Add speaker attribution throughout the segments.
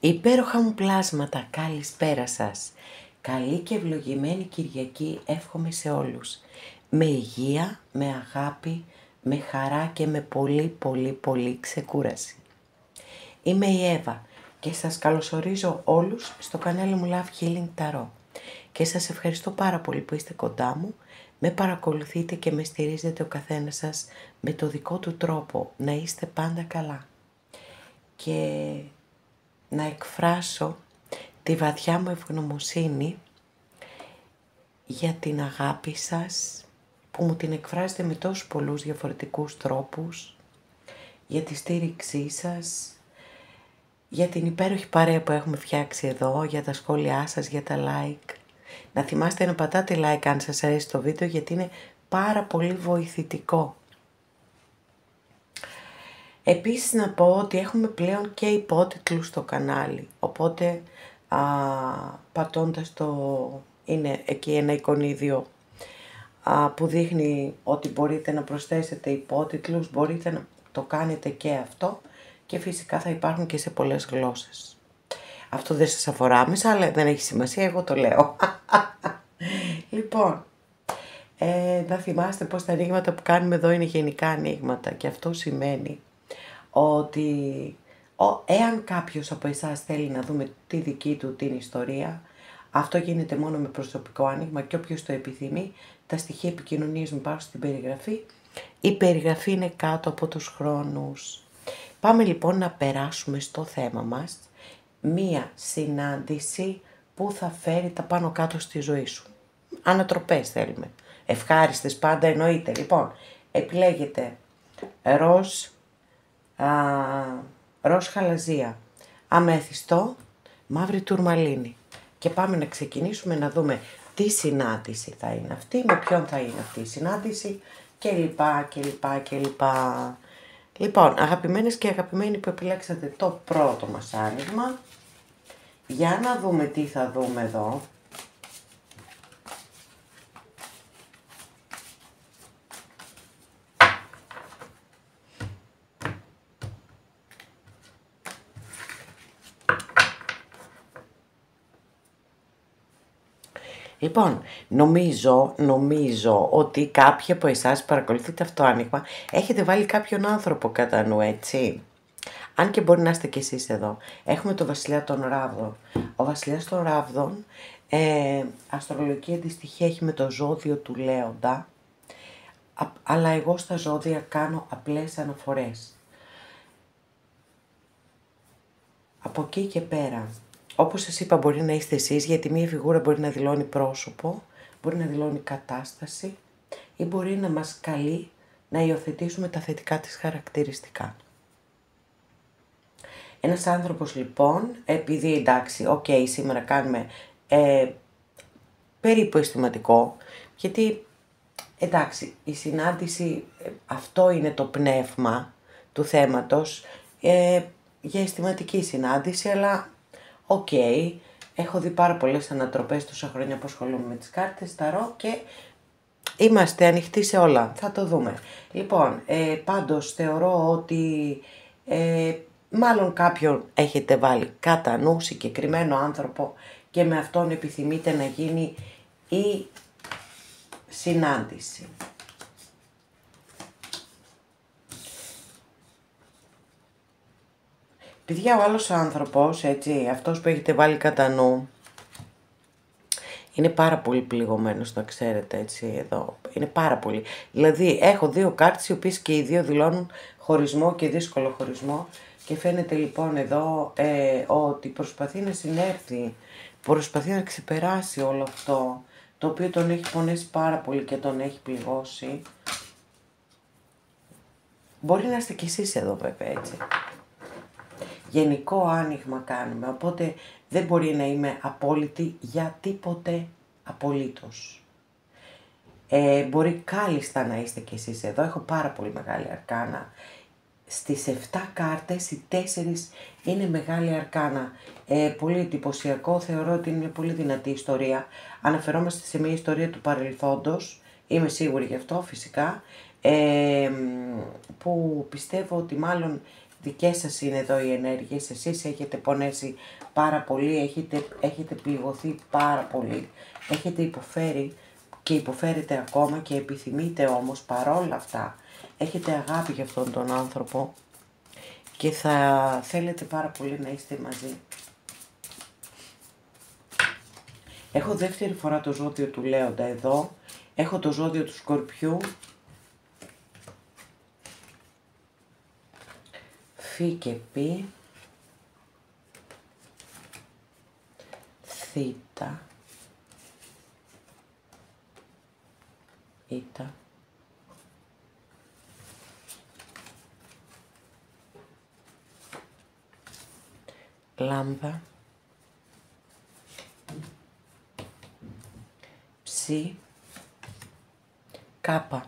Speaker 1: Υπέροχα μου πλάσματα, καλησπέρα σας. Καλή και ευλογημένη Κυριακή εύχομαι σε όλους. Με υγεία, με αγάπη, με χαρά και με πολύ ξεκούραση. Είμαι η Εύα και σας καλωσορίζω όλους στο κανάλι μου Love Healing Tarot. Και σας ευχαριστώ πάρα πολύ που είστε κοντά μου, με παρακολουθείτε και με στηρίζετε ο καθένας σας με το δικό του τρόπο. Να είστε πάντα καλά. Και να εκφράσω τη βαθιά μου ευγνωμοσύνη για την αγάπη σας που μου την εκφράζετε με τόσους πολλούς διαφορετικούς τρόπους, για τη στήριξή σας, για την υπέροχη παρέα που έχουμε φτιάξει εδώ, για τα σχόλιά σας, για τα like. Να θυμάστε να πατάτε like αν σας αρέσει το βίντεο, γιατί είναι πάρα πολύ βοηθητικό. Επίσης να πω ότι έχουμε πλέον και υπότιτλους στο κανάλι, οπότε πατώντας είναι εκεί ένα εικονίδιο που δείχνει ότι μπορείτε να προσθέσετε υπότιτλους, μπορείτε να το κάνετε και αυτό και φυσικά θα υπάρχουν και σε πολλές γλώσσες. Αυτό δεν σας αφορά άμεσα, αλλά δεν έχει σημασία, εγώ το λέω. Λοιπόν, να θυμάστε πως τα ανοίγματα που κάνουμε εδώ είναι γενικά ανοίγματα και αυτό σημαίνει ότι εάν κάποιος από εσάς θέλει να δούμε τη δική του την ιστορία, αυτό γίνεται μόνο με προσωπικό άνοιγμα και όποιος το επιθυμεί, τα στοιχεία επικοινωνίας μου υπάρχουν στην περιγραφή. Η περιγραφή είναι κάτω από τους χρόνους. Πάμε λοιπόν να περάσουμε στο θέμα μας, μία συνάντηση που θα φέρει τα πάνω κάτω στη ζωή σου. Ανατροπές θέλουμε, ευχάριστες πάντα εννοείται. Λοιπόν, επιλέγετε ροζ χαλαζία, αμέθιστο, μαύρη τουρμαλίνη. Και πάμε να ξεκινήσουμε να δούμε τι συνάντηση θα είναι αυτή, με ποιον θα είναι αυτή η συνάντηση κλπ. Λοιπόν, αγαπημένες και αγαπημένοι που επιλέξατε το πρώτο μας άνοιγμα, για να δούμε τι θα δούμε εδώ. Λοιπόν, νομίζω ότι κάποιοι από εσάς παρακολουθείτε αυτό το άνοιγμα, έχετε βάλει κάποιον άνθρωπο κατά νου, έτσι. Αν και μπορεί να είστε κι εσείς εδώ. Έχουμε το Βασιλιά των Ράβδων. Ο Βασιλιάς των Ράβδων, αστρολογική αντιστοιχεία έχει με το ζώδιο του Λέοντα, αλλά εγώ στα ζώδια κάνω απλές αναφορές. Από εκεί και πέρα, όπως σας είπα, μπορεί να είστε εσείς, γιατί μία φιγούρα μπορεί να δηλώνει πρόσωπο, μπορεί να δηλώνει κατάσταση ή μπορεί να μας καλεί να υιοθετήσουμε τα θετικά της χαρακτηριστικά. Ένας άνθρωπος λοιπόν, επειδή εντάξει, σήμερα κάνουμε περίπου αισθηματικό, γιατί εντάξει, η συνάντηση, αυτό είναι το πνεύμα του θέματος, για αισθηματική συνάντηση, αλλά έχω δει πάρα πολλές ανατροπές τόσα χρόνια που ασχολούμαι με τις κάρτες, ταρό και είμαστε ανοιχτοί σε όλα, θα το δούμε. Λοιπόν, πάντως θεωρώ ότι μάλλον κάποιον έχετε βάλει κατά νου, συγκεκριμένο άνθρωπο, και με αυτόν επιθυμείτε να γίνει η συνάντηση. Παιδιά, ο άλλος άνθρωπος, έτσι, αυτός που έχετε βάλει κατά νου, είναι πάρα πολύ πληγωμένος, να ξέρετε, έτσι, εδώ. Είναι πάρα πολύ. Δηλαδή, έχω δύο κάρτες, οι οποίες και οι δύο δηλώνουν χωρισμό και δύσκολο χωρισμό. Και φαίνεται λοιπόν εδώ ότι προσπαθεί να συνέρθει, προσπαθεί να ξεπεράσει όλο αυτό, το οποίο τον έχει πονέσει πάρα πολύ και τον έχει πληγώσει. Μπορεί να είστε κι εσείς εδώ βέβαια, έτσι. Γενικό άνοιγμα κάνουμε, οπότε δεν μπορεί να είμαι απόλυτη για τίποτε απολύτως. Μπορεί κάλλιστα να είστε κι εσείς εδώ, έχω πάρα πολύ μεγάλη αρκάνα. Στις 7 κάρτες οι 4 είναι μεγάλη αρκάνα. Πολύ εντυπωσιακό, θεωρώ ότι είναι μια πολύ δυνατή ιστορία. Αναφερόμαστε σε μια ιστορία του παρελθόντος, είμαι σίγουρη γι' αυτό φυσικά, που πιστεύω ότι μάλλον δικές σας είναι εδώ οι ενέργειες, εσείς έχετε πονέσει πάρα πολύ, έχετε πληγωθεί πάρα πολύ, έχετε υποφέρει και υποφέρετε ακόμα και επιθυμείτε όμως παρόλα αυτά, έχετε αγάπη για αυτόν τον άνθρωπο και θα θέλετε πάρα πολύ να είστε μαζί. Έχω δεύτερη φορά το ζώδιο του Λέοντα εδώ, έχω το ζώδιο του Σκορπιού, Φι και Πι, Θήτα, Ήτα, Λάμδα, Ψι, Κάπα.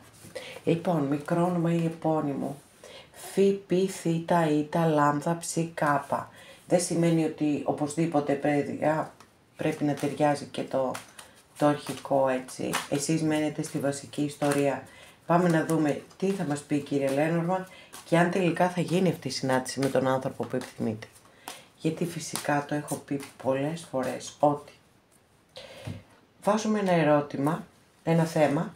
Speaker 1: Λοιπόν, μικρό όνομα ή επώνυμο. Φι, Πι, Θήτα, Ήτα, Λάμδα, Ψι, Κάπα. Δεν σημαίνει ότι οπωσδήποτε πρέπει να ταιριάζει και το αρχικό έτσι. Εσείς μένετε στη βασική ιστορία. Πάμε να δούμε τι θα μας πει, κύριε Λένορμαν, και αν τελικά θα γίνει αυτή η συνάντηση με τον άνθρωπο που επιθυμείτε. Γιατί φυσικά το έχω πει πολλές φορές ότι βάζουμε ένα ερώτημα, ένα θέμα,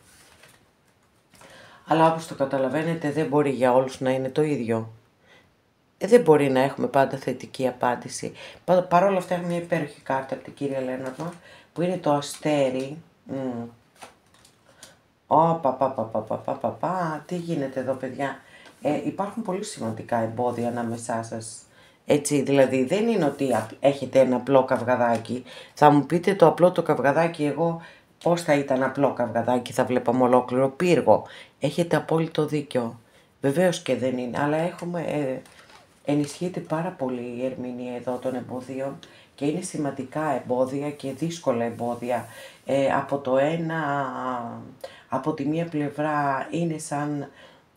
Speaker 1: αλλά όπως το καταλαβαίνετε δεν μπορεί για όλους να είναι το ίδιο. Δεν μπορεί να έχουμε πάντα θετική απάντηση. Παρ' όλα αυτά έχουμε μια υπέροχη κάρτα από την κυρία Λένορμαν που είναι το αστέρι. Τι γίνεται εδώ, παιδιά. Υπάρχουν πολύ σημαντικά εμπόδια ανάμεσά σας. Έτσι, δηλαδή δεν είναι ότι έχετε ένα απλό καυγαδάκι. Θα μου πείτε το απλό το καυγαδάκι, εγώ πώς θα ήταν απλό καυγαδάκι, θα βλέπαμε ολόκληρο πύργο. Έχετε απόλυτο δίκιο. Βεβαίως και δεν είναι, αλλά ενισχύεται πάρα πολύ η ερμηνεία εδώ των εμποδίων και είναι σημαντικά εμπόδια και δύσκολα εμπόδια. Από τη μία πλευρά είναι σαν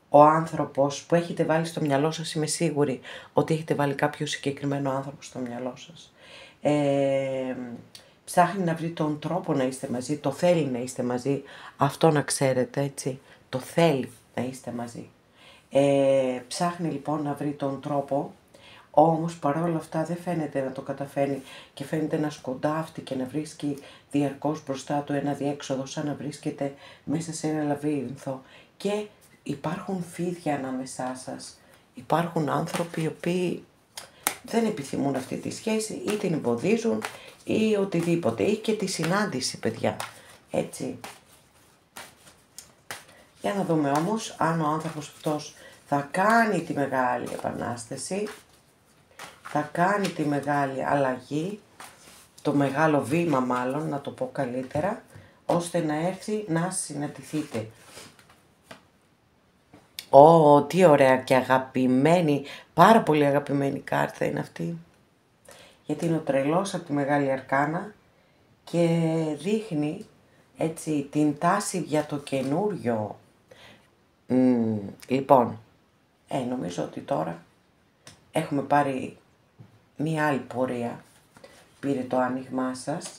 Speaker 1: ο άνθρωπος που έχετε βάλει στο μυαλό σας, είμαι σίγουρη ότι έχετε βάλει κάποιο συγκεκριμένο άνθρωπο στο μυαλό σας. Ψάχνει να βρει τον τρόπο να είστε μαζί, το θέλει να είστε μαζί, αυτό να ξέρετε, έτσι, το θέλει να είστε μαζί. Ψάχνει λοιπόν να βρει τον τρόπο, όμως παρόλα αυτά δεν φαίνεται να το καταφέρνει και φαίνεται να σκοντάφτει και να βρίσκει διαρκώς μπροστά του ένα διέξοδο, σαν να βρίσκεται μέσα σε ένα λαβύρινθο και υπάρχουν φίδια ανάμεσά σας. Υπάρχουν άνθρωποι οι οποίοι δεν επιθυμούν αυτή τη σχέση ή την εμποδίζουν ή οτιδήποτε, ή και τη συνάντηση, παιδιά, έτσι. Για να δούμε όμως αν ο άνθρωπος αυτός θα κάνει τη μεγάλη επανάσταση, θα κάνει τη μεγάλη αλλαγή, το μεγάλο βήμα μάλλον, να το πω καλύτερα, ώστε να έρθει να συναντηθείτε. Τι ωραία και αγαπημένη, πάρα πολύ αγαπημένη κάρτα είναι αυτή. Γιατί είναι ο τρελός από τη Μεγάλη Αρκάνα και δείχνει έτσι την τάση για το καινούριο. Λοιπόν, νομίζω ότι τώρα έχουμε πάρει μία άλλη πορεία, πήρε το άνοιγμά σας,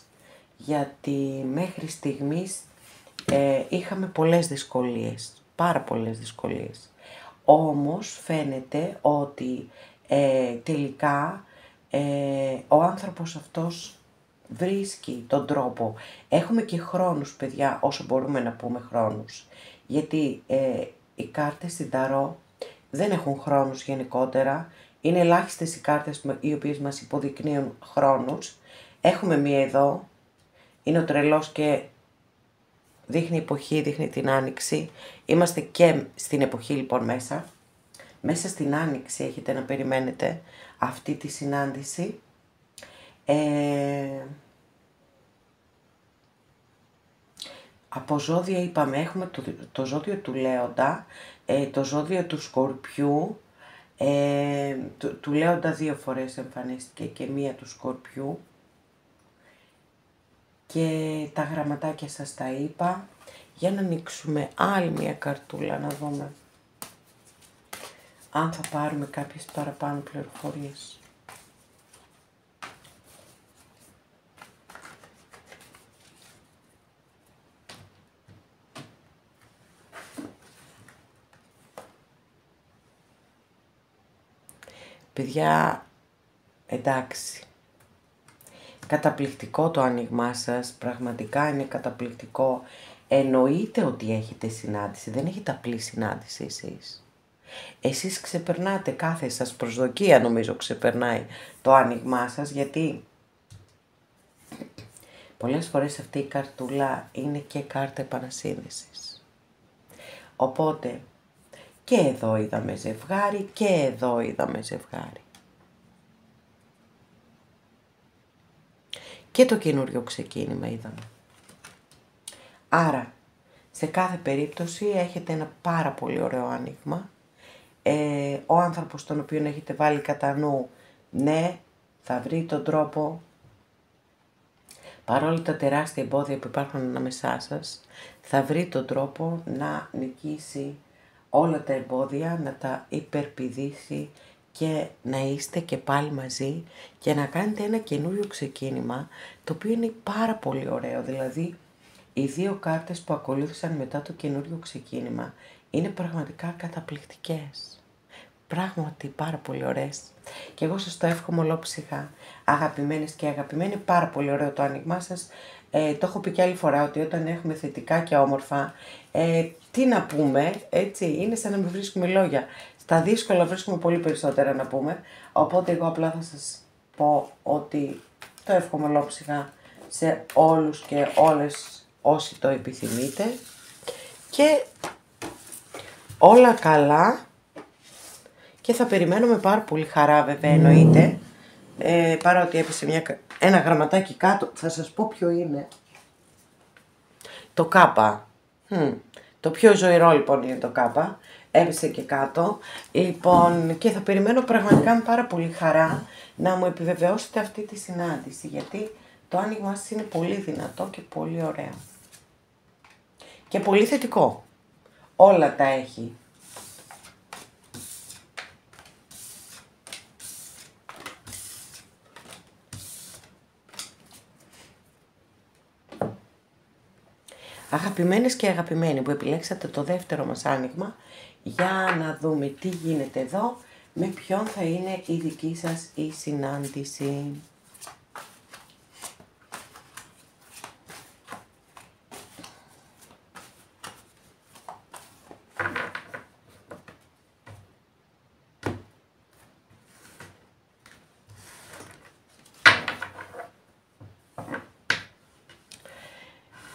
Speaker 1: γιατί μέχρι στιγμής είχαμε πολλές δυσκολίες, πάρα πολλές δυσκολίες. Όμως φαίνεται ότι τελικά ο άνθρωπος αυτός βρίσκει τον τρόπο. Έχουμε και χρόνους, παιδιά, όσο μπορούμε να πούμε χρόνους. Γιατί οι κάρτες στην Ταρό δεν έχουν χρόνους γενικότερα. Είναι ελάχιστες οι κάρτες οι οποίες μας υποδεικνύουν χρόνους. Έχουμε μία εδώ, είναι ο τρελός και δείχνει εποχή, δείχνει την άνοιξη. Είμαστε και στην εποχή λοιπόν μέσα. Μέσα στην άνοιξη έχετε να περιμένετε αυτή τη συνάντηση. Από ζώδια είπαμε, έχουμε το ζώδιο του Λέοντα, το ζώδιο του Σκορπιού, του Λέοντα 2 φορές εμφανίστηκε και μία του Σκορπιού. Και τα γραμματάκια σας τα είπα. Για να ανοίξουμε άλλη μία καρτούλα, να δούμε αν θα πάρουμε κάποιες παραπάνω πληροφορίες. Παιδιά, εντάξει. Καταπληκτικό το άνοιγμά σας, πραγματικά είναι καταπληκτικό. Εννοείται ότι έχετε συνάντηση, δεν έχετε απλή συνάντηση εσείς. Εσείς ξεπερνάτε κάθε σας προσδοκία, νομίζω ξεπερνάει το άνοιγμά σας, γιατί πολλές φορές αυτή η καρτούλα είναι και κάρτα επανασύνδεσης. Οπότε, και εδώ είδαμε ζευγάρι και εδώ είδαμε ζευγάρι. Και το καινούριο ξεκίνημα είδαμε. Άρα, σε κάθε περίπτωση έχετε ένα πάρα πολύ ωραίο άνοιγμα. Ο άνθρωπος τον οποίο έχετε βάλει κατά νου, ναι, θα βρει τον τρόπο, παρόλα τα τεράστια εμπόδια που υπάρχουν ανάμεσά σας, θα βρει τον τρόπο να νικήσει όλα τα εμπόδια, να τα υπερπηδήσει και να είστε και πάλι μαζί και να κάνετε ένα καινούριο ξεκίνημα, το οποίο είναι πάρα πολύ ωραίο. Δηλαδή, οι δύο κάρτες που ακολούθησαν μετά το καινούριο ξεκίνημα είναι πραγματικά καταπληκτικές. Πράγματι πάρα πολύ ωραίες. Και εγώ σας το εύχομαι ολόψυχα, αγαπημένες και αγαπημένοι, πάρα πολύ ωραίο το άνοιγμά σας. Το έχω πει και άλλη φορά ότι όταν έχουμε θετικά και όμορφα, τι να πούμε, έτσι, είναι σαν να μην βρίσκουμε λόγια. Στα δύσκολα βρίσκουμε πολύ περισσότερα να πούμε, οπότε εγώ απλά θα σας πω ότι το εύχομαι ολόψυχα σε όλους και όλες όσοι το επιθυμείτε και όλα καλά. Και θα περιμένω με πάρα πολύ χαρά, βέβαια, εννοείται, παρότι έπεσε ένα γραμματάκι κάτω, θα σας πω ποιο είναι. Το κάπα. Το πιο ζωηρό λοιπόν είναι το κάπα, έπεσε και κάτω. Λοιπόν, και θα περιμένω πραγματικά με πάρα πολύ χαρά να μου επιβεβαιώσετε αυτή τη συνάντηση, γιατί το άνοιγμα σας είναι πολύ δυνατό και πολύ ωραίο. Και πολύ θετικό. Όλα τα έχει. Αγαπημένες και αγαπημένοι που επιλέξατε το δεύτερο μας άνοιγμα, για να δούμε τι γίνεται εδώ, με ποιον θα είναι η δική σας η συνάντηση.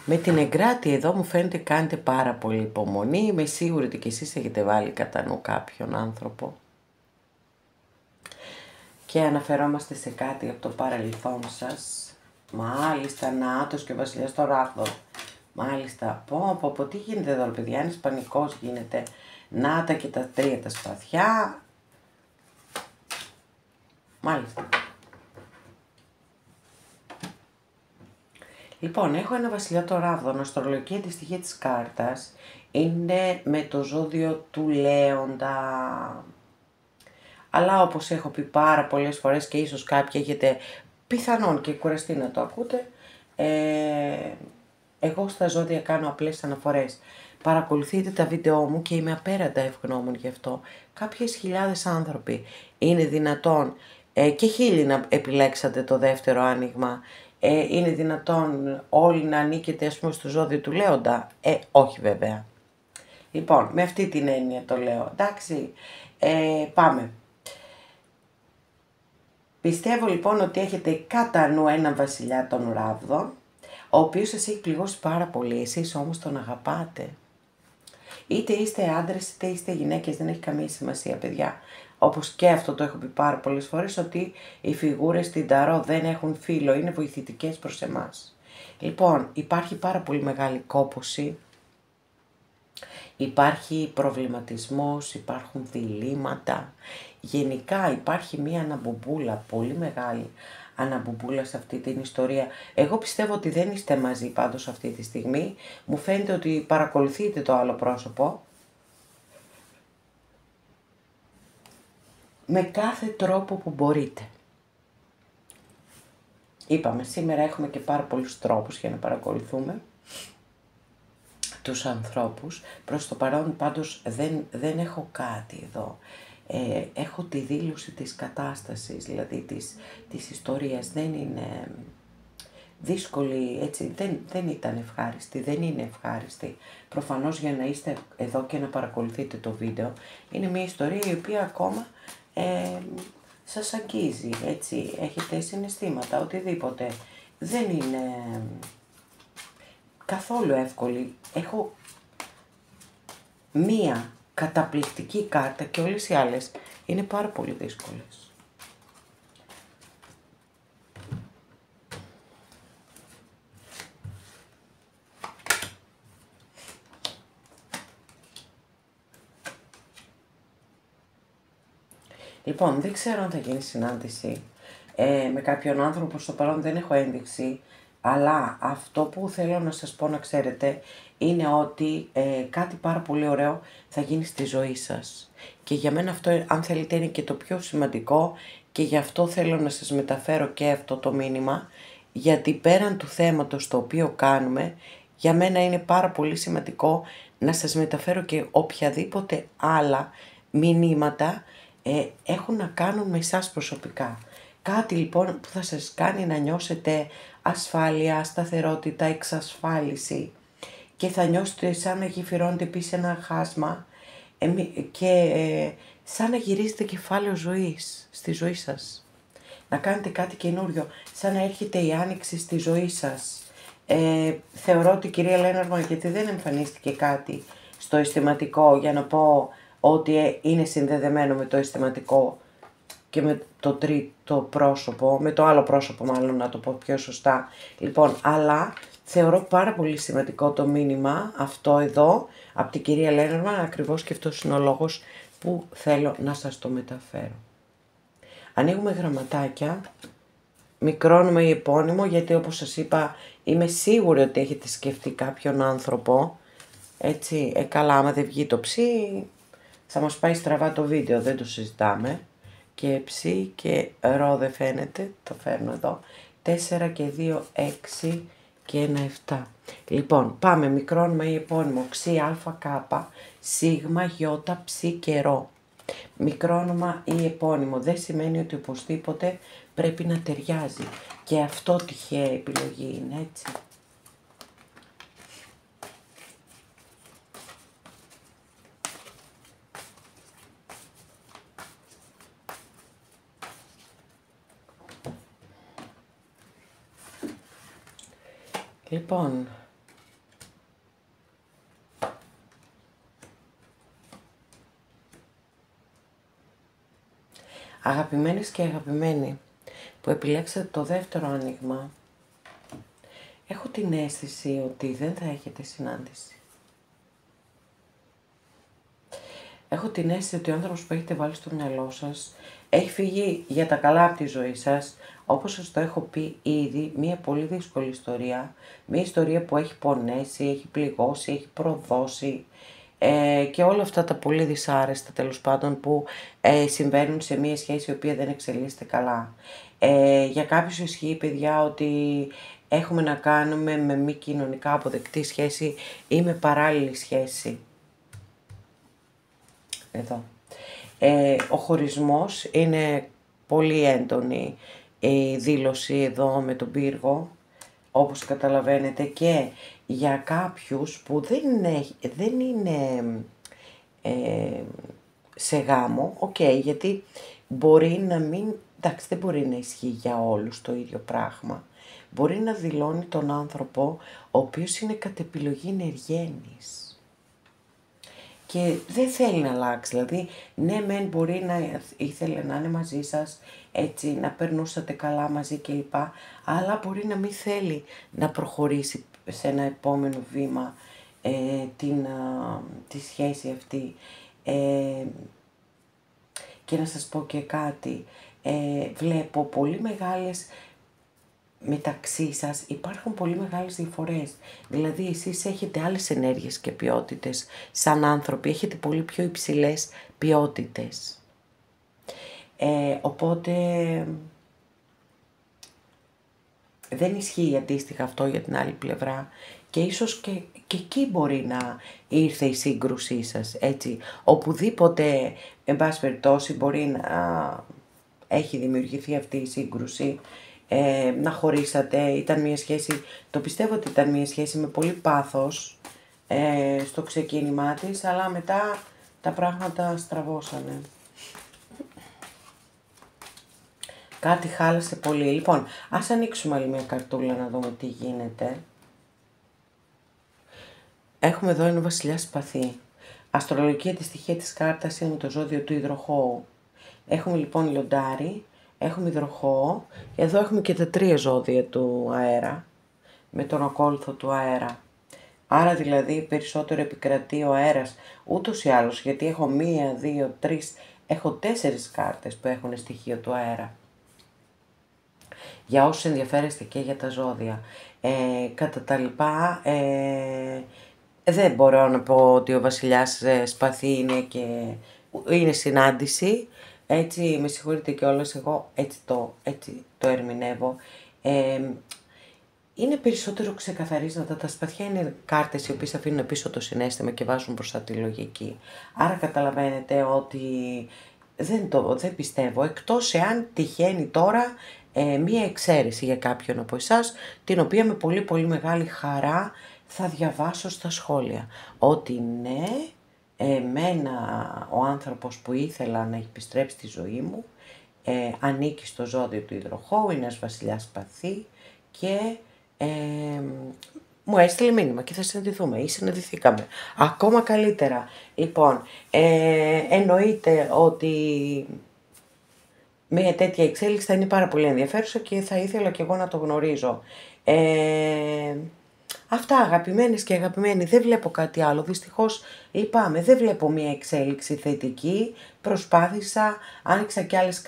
Speaker 1: Με την εγκράτη εδώ μου φαίνεται κάνετε πάρα πολύ υπομονή. Είμαι σίγουρη ότι και εσείς έχετε βάλει κατά νου κάποιον άνθρωπο. Και αναφερόμαστε σε κάτι από το παρελθόν σας. Μάλιστα, νάτος και ο βασιλιάς των ράβδων. Μάλιστα, πω, τι γίνεται εδώ, παιδιά, ένας πανικός γίνεται. Νάτα και τα τρία τα σπαθιά. Μάλιστα. Λοιπόν, έχω ένα βασιλιά των ράβδων, αστρολογική αντιστοιχεία της κάρτας είναι με το ζώδιο του Λέοντα. Αλλά όπως έχω πει πάρα πολλές φορές και ίσως κάποιοι έχετε πιθανόν και κουραστεί να το ακούτε, εγώ στα ζώδια κάνω απλές αναφορές. Παρακολουθείτε τα βίντεό μου και είμαι απέραντα ευγνώμων γι' αυτό. Κάποιες χιλιάδες άνθρωποι είναι δυνατόν και χίλιοι να επιλέξατε το δεύτερο άνοιγμα. Είναι δυνατόν όλοι να ανήκετε, ας πούμε, στο ζώδιο του Λέοντα? Όχι βέβαια. Λοιπόν, με αυτή την έννοια το λέω, εντάξει, πάμε. Πιστεύω λοιπόν ότι έχετε κατά νου έναν βασιλιά των ράβδων, ο οποίος σας έχει πληγώσει πάρα πολύ, εσείς όμως τον αγαπάτε. Είτε είστε άντρες είτε είστε γυναίκες, δεν έχει καμία σημασία, παιδιά. Όπως και αυτό το έχω πει πάρα πολλές φορές, ότι οι φιγούρες στην ταρό δεν έχουν φύλο, είναι βοηθητικές προς εμάς. Λοιπόν, υπάρχει πάρα πολύ μεγάλη κόπωση, υπάρχει προβληματισμός, υπάρχουν διλήμματα. Γενικά υπάρχει μία αναμπομπούλα, πολύ μεγάλη αναμπομπούλα σε αυτή την ιστορία. Εγώ πιστεύω ότι δεν είστε μαζί πάντως αυτή τη στιγμή. Μου φαίνεται ότι παρακολουθείτε το άλλο πρόσωπο με κάθε τρόπο που μπορείτε. Είπαμε, σήμερα έχουμε και πάρα πολλούς τρόπους για να παρακολουθούμε τους ανθρώπους. Προς το παρόν πάντως δεν έχω κάτι εδώ. έχω τη δήλωση της κατάστασης, δηλαδή της ιστορίας. Δεν είναι δύσκολη, έτσι, δεν ήταν ευχάριστη, δεν είναι ευχάριστη. Προφανώς για να είστε εδώ και να παρακολουθείτε το βίντεο, είναι μια ιστορία η οποία ακόμα σας αγγίζει, έτσι, έχετε συναισθήματα, οτιδήποτε. Δεν είναι καθόλου εύκολη. Έχω μία καταπληκτική κάρτα και όλες οι άλλες είναι πάρα πολύ δύσκολες. Λοιπόν, δεν ξέρω αν θα γίνει συνάντηση με κάποιον άνθρωπο, στο παρόν δεν έχω ένδειξη, αλλά αυτό που θέλω να σας πω να ξέρετε είναι ότι κάτι πάρα πολύ ωραίο θα γίνει στη ζωή σας. Και για μένα αυτό, αν θέλετε, είναι και το πιο σημαντικό και γι' αυτό θέλω να σας μεταφέρω και αυτό το μήνυμα, γιατί πέραν του θέματος το οποίο κάνουμε, για μένα είναι πάρα πολύ σημαντικό να σας μεταφέρω και οποιαδήποτε άλλα μηνύματα έχουν να κάνουν με εσάς προσωπικά. Κάτι λοιπόν που θα σας κάνει να νιώσετε ασφάλεια, σταθερότητα, εξασφάλιση και θα νιώσετε σαν να γεφυρώνετε επίσης ένα χάσμα και σαν να γυρίζετε κεφάλαιο ζωής στη ζωή σας. Να κάνετε κάτι καινούριο, σαν να έρχεται η άνοιξη στη ζωή σας. Θεωρώ ότι η κυρία Λέναρμαν, γιατί δεν εμφανίστηκε κάτι στο αισθηματικό για να πω ότι είναι συνδεδεμένο με το αισθηματικό και με το τρίτο πρόσωπο, με το άλλο πρόσωπο μάλλον να το πω πιο σωστά. Λοιπόν, αλλά θεωρώ πάρα πολύ σημαντικό το μήνυμα αυτό εδώ από την κυρία Λέναρμαν, ακριβώς και αυτός είναι ο λόγος που θέλω να σας το μεταφέρω. Ανοίγουμε γραμματάκια, μικρό όνομα ή επώνυμο, γιατί όπως σας είπα είμαι σίγουρη ότι έχετε σκεφτεί κάποιον άνθρωπο, έτσι, καλά, άμα δεν βγει το ψι, θα μας πάει στραβά το βίντεο, δεν το συζητάμε. Και ψι και ρο δεν φαίνεται, το φέρνω εδώ. 4 και 2, 6 και 1, 7. Λοιπόν, πάμε μικρό όνομα ή επώνυμο, ξι, α, κ, σίγμα, γιώτα, ψι και ρο. Μικρό όνομα ή επώνυμο δεν σημαίνει ότι οπωσδήποτε πρέπει να ταιριάζει. Και αυτό τυχαία επιλογή είναι, έτσι. Λοιπόν, αγαπημένες και αγαπημένοι που επιλέξατε το δεύτερο άνοιγμα, έχω την αίσθηση ότι δεν θα έχετε συνάντηση. Έχω την αίσθηση ότι ο άνθρωπος που έχετε βάλει στο μυαλό σας έχει φύγει για τα καλά από τη ζωή σας. Όπως σας το έχω πει ήδη, μια πολύ δύσκολη ιστορία. Μια ιστορία που έχει πονέσει, έχει πληγώσει, έχει προδώσει και όλα αυτά τα πολύ δυσάρεστα τέλος πάντων που συμβαίνουν σε μια σχέση η οποία δεν εξελίσσεται καλά. Για κάποιους ισχύει, παιδιά, ότι έχουμε να κάνουμε με μη κοινωνικά αποδεκτή σχέση ή με παράλληλη σχέση. Εδώ. Ο χωρισμός είναι πολύ έντονη η δήλωση εδώ με τον πύργο, όπως καταλαβαίνετε, και για κάποιους που δεν είναι σε γάμο, γιατί μπορεί να μην, εντάξει, δεν μπορεί να ισχύει για όλους το ίδιο πράγμα. Μπορεί να δηλώνει τον άνθρωπο ο οποίος είναι κατ' επιλογή ενεργένης. Και δεν θέλει να αλλάξει, δηλαδή ναι μεν μπορεί να ήθελε να είναι μαζί σας, έτσι, να περνούσατε καλά μαζί κλπ. Αλλά μπορεί να μην θέλει να προχωρήσει σε ένα επόμενο βήμα τη σχέση αυτή. Και να σας πω και κάτι, βλέπω πολύ μεγάλες μεταξύ σας υπάρχουν πολύ μεγάλες διαφορές. Δηλαδή εσείς έχετε άλλες ενέργειες και ποιότητες σαν άνθρωποι, έχετε πολύ πιο υψηλές ποιότητες. Οπότε δεν ισχύει αντίστοιχα αυτό για την άλλη πλευρά και ίσως και εκεί μπορεί να ήρθε η σύγκρουσή σας, έτσι. Οπουδήποτε, εν πάση περιπτώσει, μπορεί να έχει δημιουργηθεί αυτή η σύγκρουση, να χωρίσατε, ήταν μια σχέση, το πιστεύω ότι ήταν μια σχέση με πολύ πάθος στο ξεκίνημά της, αλλά μετά τα πράγματα στραβώσανε. Κάτι χάλασε πολύ. Λοιπόν, ας ανοίξουμε άλλη μια καρτούλα να δούμε τι γίνεται. Έχουμε εδώ είναι ο Βασιλιάς Σπαθί. Αστρολογική αντιστοιχεία της κάρτας είναι το ζώδιο του υδροχόου. Έχουμε λοιπόν λιοντάρι, έχουμε υδροχόο, εδώ έχουμε και τα 3 ζώδια του αέρα, με τον ακόλουθο του αέρα. Άρα δηλαδή περισσότερο επικρατεί ο αέρας, ούτως ή άλλως, γιατί έχω 1, 2, 3, έχω 4 κάρτες που έχουν στοιχείο του αέρα. Για όσους ενδιαφέρεστε και για τα ζώδια. Κατά τα λοιπά, δεν μπορώ να πω ότι ο Βασιλιάς Σπαθί είναι συνάντηση. Έτσι, με συγχωρείτε κιόλας, εγώ έτσι το ερμηνεύω. Είναι περισσότερο ξεκαθαρίσματα. Τα σπαθιά είναι κάρτες οι οποίες αφήνουν πίσω το συναίσθημα και βάζουν μπροστά τη λογική. Άρα καταλαβαίνετε ότι δεν πιστεύω, εκτός εάν τυχαίνει τώρα μία εξαίρεση για κάποιον από εσάς, την οποία με πολύ πολύ μεγάλη χαρά θα διαβάσω στα σχόλια. Ότι ναι, εμένα ο άνθρωπος που ήθελα να επιστρέψει στη ζωή μου ανήκει στο ζώδιο του υδροχόου, είναι ένας Βασιλιάς Σπαθί και μου έστειλε μήνυμα και θα συναντηθούμε ή συναντηθήκαμε. Ακόμα καλύτερα. Λοιπόν, εννοείται ότι μια τέτοια εξέλιξη θα είναι πάρα πολύ ενδιαφέρουσα και θα ήθελα και εγώ να το γνωρίζω. Αυτά αγαπημένες και αγαπημένοι, δεν βλέπω κάτι άλλο, δυστυχώς λυπάμαι, δεν βλέπω μια εξέλιξη θετική, προσπάθησα, άνοιξα και άλλες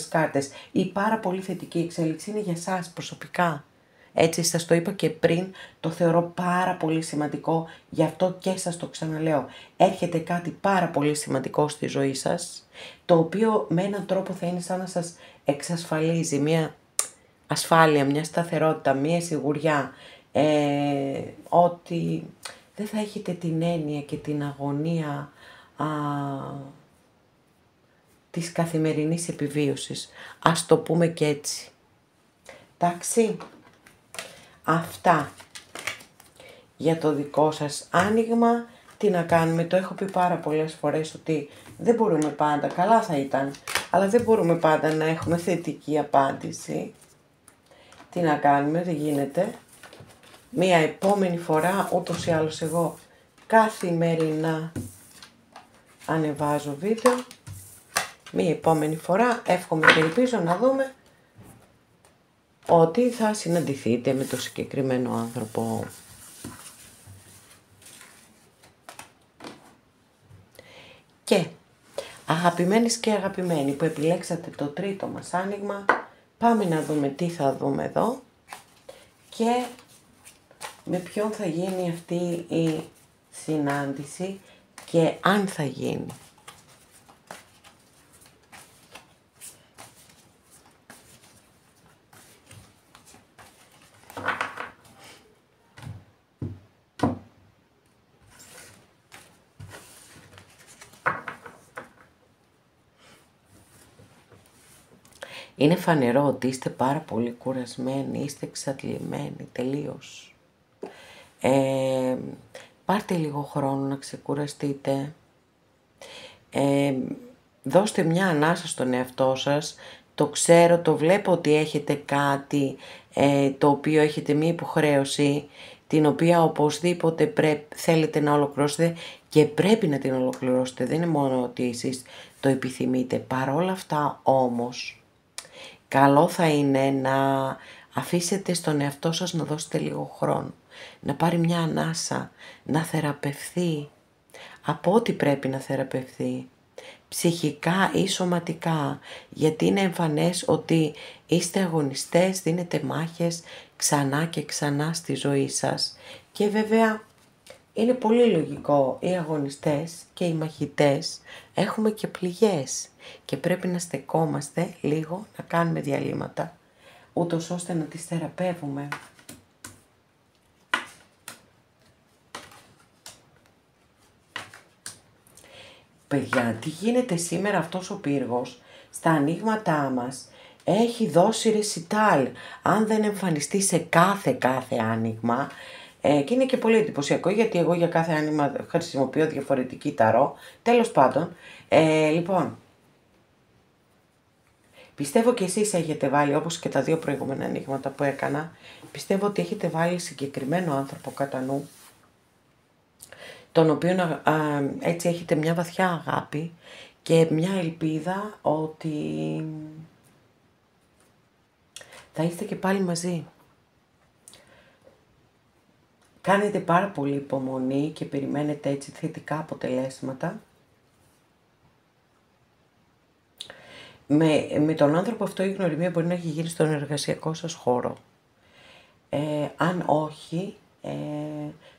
Speaker 1: κάρτες, η πάρα πολύ θετική εξέλιξη είναι για σας προσωπικά. Έτσι σας το είπα και πριν, το θεωρώ πάρα πολύ σημαντικό, γι' αυτό και σας το ξαναλέω. Έρχεται κάτι πάρα πολύ σημαντικό στη ζωή σας, το οποίο με έναν τρόπο θα είναι σαν να σας εξασφαλίζει μια ασφάλεια, μια σταθερότητα, μια σιγουριά, ότι δεν θα έχετε την έννοια και την αγωνία της καθημερινής επιβίωσης. Ας το πούμε και έτσι. Εντάξει. Αυτά για το δικό σας άνοιγμα. Τι να κάνουμε, το έχω πει πάρα πολλές φορές ότι δεν μπορούμε πάντα, καλά θα ήταν, αλλά δεν μπορούμε πάντα να έχουμε θετική απάντηση. Τι να κάνουμε, δεν γίνεται. Μία επόμενη φορά, ούτως ή άλλως εγώ καθημερινά ανεβάζω βίντεο. Μία επόμενη φορά εύχομαι και ελπίζω να δούμε ότι θα συναντηθείτε με το συγκεκριμένο άνθρωπο. Και αγαπημένες και αγαπημένοι που επιλέξατε το τρίτο μας άνοιγμα, πάμε να δούμε τι θα δούμε εδώ και με ποιον θα γίνει αυτή η συνάντηση και αν θα γίνει. Είναι φανερό ότι είστε πάρα πολύ κουρασμένοι, είστε εξατλημένοι τελείως. Πάρτε λίγο χρόνο να ξεκουραστείτε. Δώστε μια ανάσα στον εαυτό σας. Το ξέρω, το βλέπω ότι έχετε κάτι το οποίο έχετε μια υποχρέωση, την οποία οπωσδήποτε θέλετε να ολοκληρώσετε και πρέπει να την ολοκληρώσετε. Δεν είναι μόνο ότι εσείς το επιθυμείτε. Παρόλα αυτά όμως, καλό θα είναι να αφήσετε στον εαυτό σας να δώσετε λίγο χρόνο, να πάρει μια ανάσα, να θεραπευθεί από ό,τι πρέπει να θεραπευθεί, ψυχικά ή σωματικά, γιατί είναι εμφανές ότι είστε αγωνιστές, δίνετε μάχες ξανά και ξανά στη ζωή σας και βέβαια είναι πολύ λογικό οι αγωνιστές και οι μαχητές έχουμε και πληγές και πρέπει να στεκόμαστε λίγο, να κάνουμε διαλύματα, ούτως ώστε να τις θεραπεύουμε. Παιδιά, τι γίνεται σήμερα αυτός ο πύργος στα ανοίγματά μας. Έχει δώσει ρεσιτάλ. Αν δεν εμφανιστεί σε κάθε άνοιγμα, και είναι και πολύ εντυπωσιακό, γιατί εγώ για κάθε άνοιγμα χρησιμοποιώ διαφορετική ταρό. Τέλος πάντων, λοιπόν, πιστεύω και εσείς έχετε βάλει, όπως και τα δύο προηγούμενα ανοίγματα που έκανα, πιστεύω ότι έχετε βάλει συγκεκριμένο άνθρωπο κατά νου, τον οποίο έτσι έχετε μια βαθιά αγάπη και μια ελπίδα ότι θα είστε και πάλι μαζί. Κάνετε πάρα πολύ υπομονή και περιμένετε έτσι θετικά αποτελέσματα. Με τον άνθρωπο αυτό η γνωριμία μπορεί να έχει γίνει στον εργασιακό σας χώρο. Αν όχι,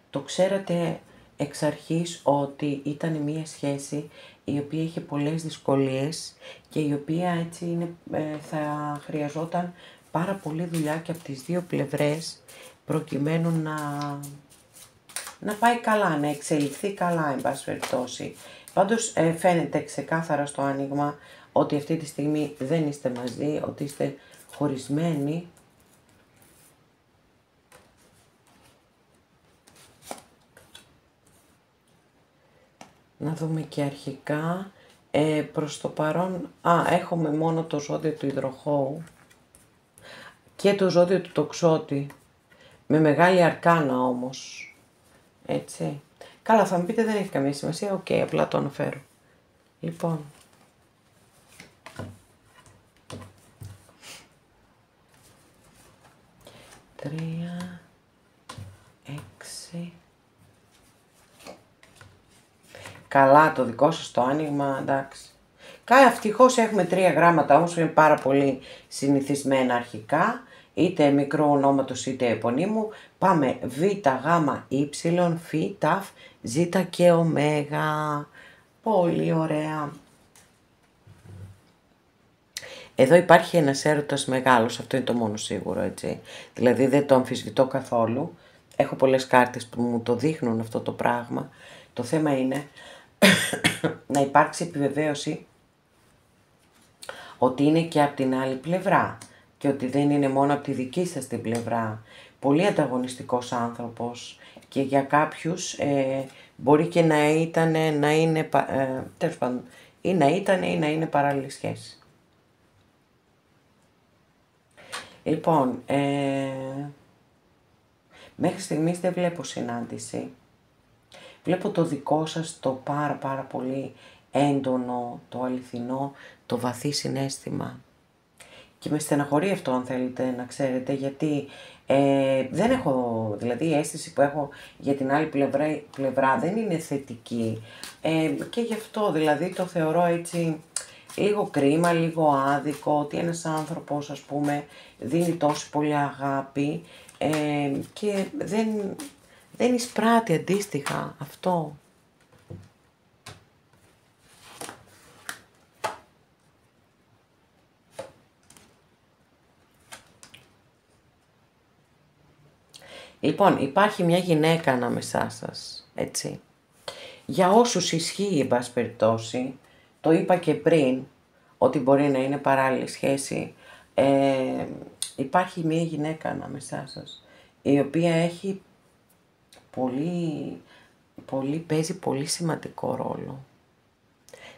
Speaker 1: το ξέρατε εξ αρχής ότι ήταν μια σχέση η οποία είχε πολλές δυσκολίες και η οποία έτσι είναι, θα χρειαζόταν πάρα πολύ δουλειά και από τις δύο πλευρές προκειμένου να πάει καλά, να εξελιχθεί καλά, εν πάση περιπτώσει. Πάντως φαίνεται ξεκάθαρα στο άνοιγμα ότι αυτή τη στιγμή δεν είστε μαζί, ότι είστε χωρισμένοι. Να δούμε και αρχικά. Προς το παρόν, έχουμε μόνο το ζώδιο του υδροχόου και το ζώδιο του τοξότη, με μεγάλη αρκάνα όμως, έτσι. Καλά, θα μου πείτε δεν έχει καμία σημασία, οκ, απλά το αναφέρω. Λοιπόν, τρία, 6. Καλά, το δικό σας το άνοιγμα, εντάξει. Ευτυχώς έχουμε 3 γράμματα, όμως είναι πάρα πολύ συνηθισμένα αρχικά, είτε μικρό ονόματος είτε επωνύμου. Πάμε Β, Γ, Y, Φ, Τ, Ζ και Ω. Πολύ ωραία. Εδώ υπάρχει ένας έρωτας μεγάλος, αυτό είναι το μόνο σίγουρο, έτσι. Δηλαδή δεν το αμφισβητώ καθόλου. Έχω πολλές κάρτες που μου το δείχνουν αυτό το πράγμα. Το θέμα είναι να υπάρξει επιβεβαίωση ότι είναι και από την άλλη πλευρά και ότι δεν είναι μόνο από τη δική σας την πλευρά. Πολύ ανταγωνιστικός άνθρωπος και για κάποιους μπορεί και να ήταν, τέλος πάντων, ή να είναι παράλληλη σχέση. Λοιπόν, μέχρι στιγμής δεν βλέπω συνάντηση. Βλέπω το δικό σας το πάρα πολύ έντονο, το αληθινό, το βαθύ συναίσθημα. Και με στεναχωρεί αυτό, αν θέλετε να ξέρετε, γιατί δεν έχω, δηλαδή η αίσθηση που έχω για την άλλη πλευρά δεν είναι θετική. Και γι' αυτό δηλαδή το θεωρώ έτσι λίγο κρίμα, λίγο άδικο, ότι ένας άνθρωπος, ας πούμε, δίνει τόση πολύ αγάπη και δεν εισπράττει αντίστοιχα αυτό. Λοιπόν, υπάρχει μια γυναίκα ανάμεσά σας, έτσι. Για όσους ισχύει, εν πάση περιπτώσει, το είπα και πριν, ότι μπορεί να είναι παράλληλη σχέση, υπάρχει μια γυναίκα ανάμεσά σας, η οποία έχει παίζει πολύ σημαντικό ρόλο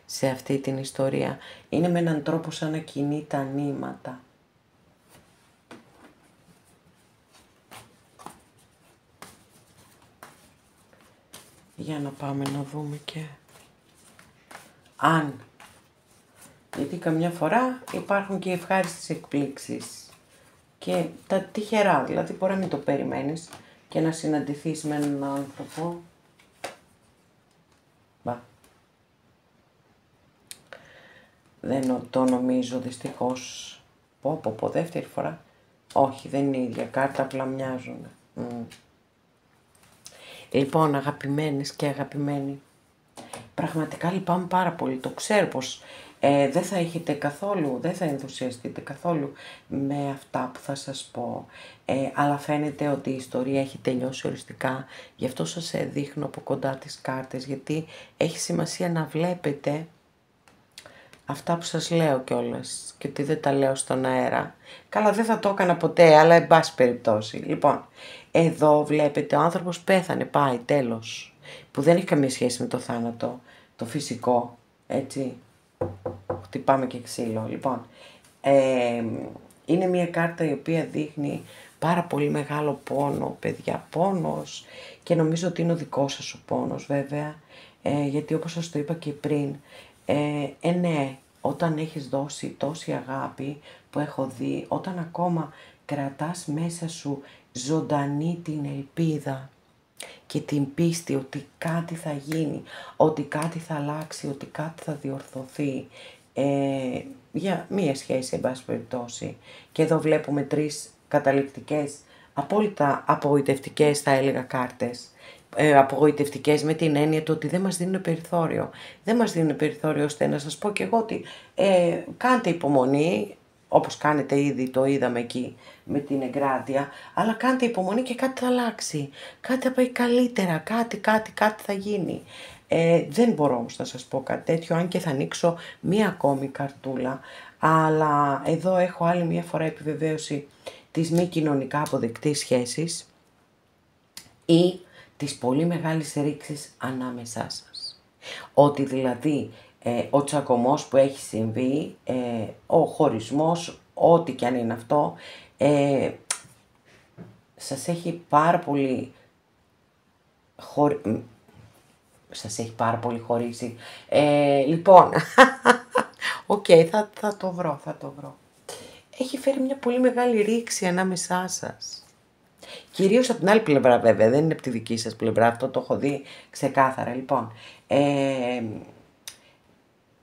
Speaker 1: σε αυτή την ιστορία. Είναι με έναν τρόπο σαν να κινεί τα νήματα. Για να πάμε να δούμε και αν. Γιατί καμιά φορά υπάρχουν και ευχάριστες εκπλήξεις. Και τα τυχερά, δηλαδή μπορεί να μην το περιμένεις και να συναντηθείς με έναν άνθρωπο. Δεν το νομίζω δυστυχώς. Πω, δεύτερη φορά. Όχι, δεν είναι η ίδια κάρτα, απλά μοιάζουν. Λοιπόν, αγαπημένες και αγαπημένοι, πραγματικά λυπάμαι πάρα πολύ. Το ξέρω πως δεν θα έχετε καθόλου, δεν θα ενθουσιαστείτε καθόλου με αυτά που θα σας πω. Αλλά φαίνεται ότι η ιστορία έχει τελειώσει οριστικά. Γι' αυτό σας δείχνω από κοντά τις κάρτες, γιατί έχει σημασία να βλέπετε αυτά που σας λέω κιόλας και ότι δεν τα λέω στον αέρα. Καλά, δεν θα το έκανα ποτέ, αλλά εν πάση περιπτώσει. Λοιπόν, εδώ βλέπετε ο άνθρωπος πέθανε, πάει, τέλος. Που δεν έχει καμία σχέση με το θάνατο, το φυσικό, έτσι. Χτυπάμε και ξύλο. Λοιπόν, είναι μια κάρτα η οποία δείχνει πάρα πολύ μεγάλο πόνο, παιδιά, πόνος, και νομίζω ότι είναι ο δικός σας ο πόνος βέβαια, γιατί όπως σας το είπα και πριν, ναι, όταν έχεις δώσει τόση αγάπη που έχω δει, όταν ακόμα κρατάς μέσα σου ζωντανή την ελπίδα και την πίστη ότι κάτι θα γίνει, ότι κάτι θα αλλάξει, ότι κάτι θα διορθωθεί, για μία σχέση εν πάση περιπτώσει. Και εδώ βλέπουμε τρεις καταληκτικές, απόλυτα απογοητευτικές θα έλεγα κάρτες. Απογοητευτικές με την έννοια του ότι δεν μας δίνουν περιθώριο. Δεν μας δίνουν περιθώριο ώστε να σας πω και εγώ ότι κάντε υπομονή, όπως κάνετε ήδη, το είδαμε εκεί με την εγκράτεια, αλλά κάντε υπομονή και κάτι θα αλλάξει. Κάτι θα πάει καλύτερα, κάτι θα γίνει. Δεν μπορώ όμως να σας πω κάτι τέτοιο, αν και θα ανοίξω μία ακόμη καρτούλα, αλλά εδώ έχω άλλη μία φορά επιβεβαίωση της μη κοινωνικά αποδεκτής σχέσης ή της πολύ μεγάλης ρήξης ανάμεσά σας. Ότι δηλαδή ο τσακωμός που έχει συμβεί, ο χωρισμός, ό,τι και αν είναι αυτό, σας έχει πάρα πολύ χωρίσει. Λοιπόν, θα το βρω. Έχει φέρει μια πολύ μεγάλη ρήξη ανάμεσά σας. Κυρίως από την άλλη πλευρά βέβαια, δεν είναι από τη δική σας πλευρά, αυτό το έχω δει ξεκάθαρα. Λοιπόν,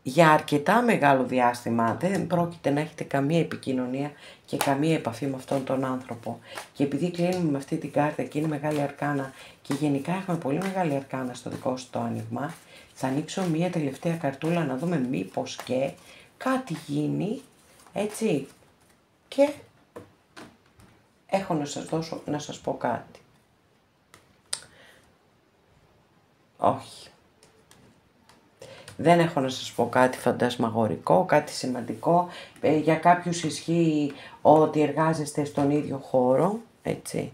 Speaker 1: για αρκετά μεγάλο διάστημα δεν πρόκειται να έχετε καμία επικοινωνία και καμία επαφή με αυτόν τον άνθρωπο. Και επειδή κλείνουμε με αυτή την κάρτα και είναι μεγάλη αρκάνα και γενικά έχουμε πολύ μεγάλη αρκάνα στο δικό σου το άνοιγμα, θα ανοίξω μία τελευταία καρτούλα να δούμε μήπως και κάτι γίνει, έτσι, και έχω να σας πω κάτι. Όχι. Δεν έχω να σας πω κάτι φαντασμαγορικό, κάτι σημαντικό. Για κάποιους ισχύει ότι εργάζεστε στον ίδιο χώρο, έτσι.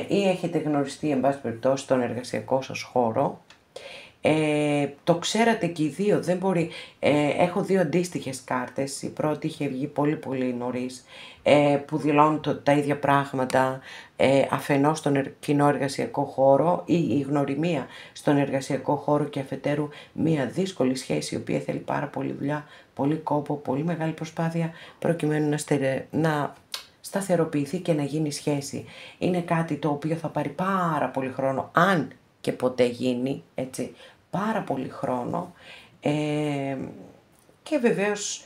Speaker 1: Ή έχετε γνωριστεί, εν πάση περιπτώσει, στον εργασιακό σας χώρο. Το ξέρατε και οι δύο, δεν μπορεί. Έχω δύο αντίστοιχες κάρτες. Η πρώτη είχε βγει πολύ νωρίς, που δηλώνουν τα ίδια πράγματα, αφενός στον κοινό εργασιακό χώρο ή η γνωριμία στον εργασιακό χώρο και αφετέρου μια δύσκολη σχέση η οποία θέλει πάρα πολύ δουλειά, πολύ κόπο, πολύ μεγάλη προσπάθεια προκειμένου να σταθεροποιηθεί και να γίνει σχέση. Είναι κάτι το οποίο θα πάρει πάρα πολύ χρόνο, αν και ποτέ γίνει, έτσι, πάρα πολύ χρόνο, και βεβαίως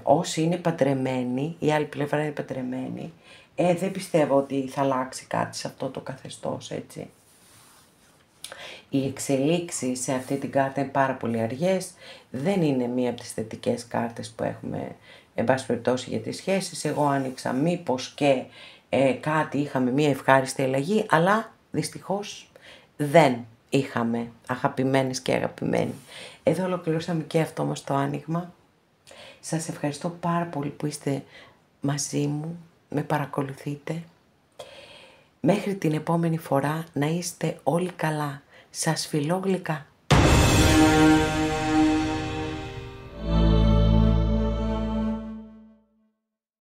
Speaker 1: όσοι είναι παντρεμένοι, η άλλη πλευρά είναι παντρεμένη, δεν πιστεύω ότι θα αλλάξει κάτι σε αυτό το καθεστώς, έτσι. Οι εξελίξεις σε αυτή την κάρτα είναι πάρα πολύ αργές, δεν είναι μία από τις θετικές κάρτες που έχουμε, εν πάση περιπτώσει, για τις σχέσεις. Εγώ άνοιξα μήπως και κάτι είχαμε μία ευχάριστη αλλαγή, αλλά δυστυχώς δεν είχαμε αγαπημένες και αγαπημένοι. Εδώ ολοκληρώσαμε και αυτό μας το άνοιγμα. Σας ευχαριστώ πάρα πολύ που είστε μαζί μου, με παρακολουθείτε. Μέχρι την επόμενη φορά να είστε όλοι καλά. Σας φιλώ γλυκά.